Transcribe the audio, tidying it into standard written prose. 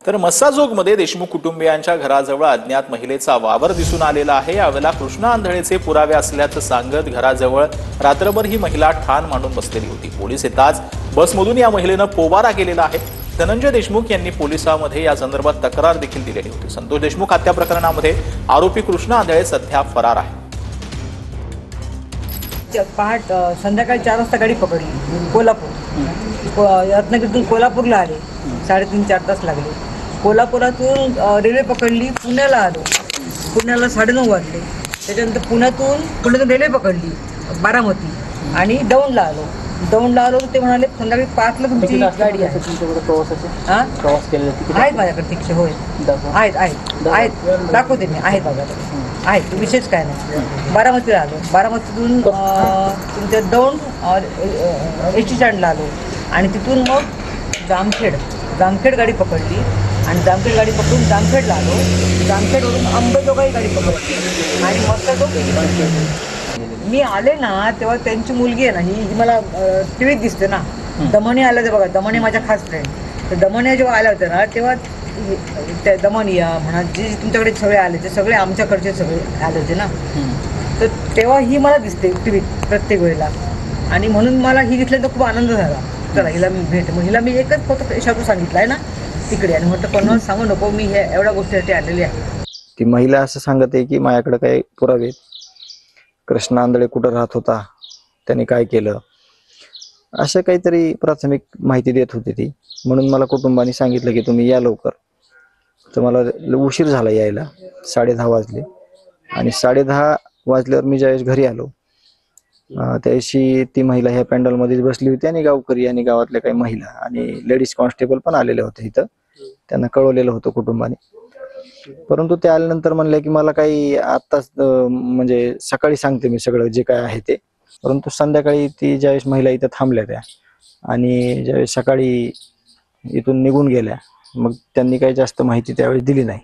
तर मस्साजोगमध्ये देशमुख कुटुंबियांच्या घराजवळ अज्ञात महिलेचा वावर दिसून आलेला आहे। यावेळेला कृष्णा आंधळेचे पुरावे असल्याचं सांगत घराजवळ रात्रभर ही महिला ठाण मांडून बसलेली होती। पोलीस येताच बसमधून या महिलेनं पोबारा केलेला आहे। धनंजय देशमुख यांनी पोलिसांमध्ये या संदर्भात तक्रार देखील दिलेली होती। संतोष देशमुख हत्या प्रकरणामध्ये आरोपी कृष्णा आंधळे सध्या फरार आहे। संध्याकाळी 4 वाजता गाडी पकडली कोल्हापूर रत्नागिरीतून कोल्हापूरला आले। 3.5-4 तास लागले। कोल्हापुरातून रेल्वे पकडली, पुण्याला आलो। पुण्याला 9:30 वाजले। त्याच्यानंतर पुण्यातून रेल्वे पकडली बारामती आणि दौंडला आलो। तर ते म्हणाले संध्याकाळी 5ला तुमची गाडी आहे। प्रवास केलेला आहेत माझ्याकडे तिकीट, होय आहेत दाखवते मी, आहेत माझ्याकडे आहेत, विशेष काय नाही। बारामतीला आलो, बारामतीतून तुमच्या दौंड एसटी स्टँडला आलो आणि तिथून मग जामखेड गाडी पकडली आणि जामखेड गाडी पकडून जामखेडला आलो। जामखेडवरून अंबेजोगाई गाडी पकडली आणि मग मी आले ना तेव्हा त्यांची मुलगी आहे ना, ही मला टीव्हीत दिसते ना। दमणे आल्या ते बघा, दमणे माझ्या खास फ्रेंड। तर दमणे जेव्हा आल्या होत्या ना तेव्हा त्या दमनिया म्हणा जे तुमच्याकडे सगळे आले ते सगळे आमच्याकडचे सगळे आले होते ना। तर तेव्हा ही मला दिसते टीव्हीत प्रत्येक वेळेला आणि म्हणून मला ही दिसल्यानंतर खूप आनंद झाला। चला हिला मी मग हिला मी एकच फक्त शब्द सांगितला आहे ना तिकडे, आणि म्हटलं कोणाला सांगू नको मी हे एवढ्या गोष्टीसाठी आलेली आहे। ती महिला असं सांगत आहे की माझ्याकडे काही पुरावे, कृष्णा आंधळे कुठं राहत होता, त्याने काय केलं, असं काहीतरी प्राथमिक माहिती देत होती ती। म्हणून मला कुटुंबाने सांगितलं की तुम्ही या लवकर। तर मला उशीर झाला यायला, 10:30 वाजले आणि 10:30 वाजल्यावर मी ज्यावेळेस घरी आलो त्यावेळी ती महिला ह्या पॅन्डलमध्येच बसली होती आणि गावकरी आणि गावातल्या काही महिला आणि लेडीज कॉन्स्टेबल पण आलेले होते इथं। त्यांना कळवलेलं होतं कुटुंबाने, परंतु ते आल्यानंतर म्हणले की मला काही आत्ताच म्हणजे सकाळी सांगते मी सगळं जे काय आहे ते। परंतु संध्याकाळी ती ज्यावेळेस महिला इथं थांबल्या त्या आणि ज्यावेळेस सकाळी इथून निघून गेल्या, मग त्यांनी काही जास्त माहिती त्यावेळेस दिली नाही।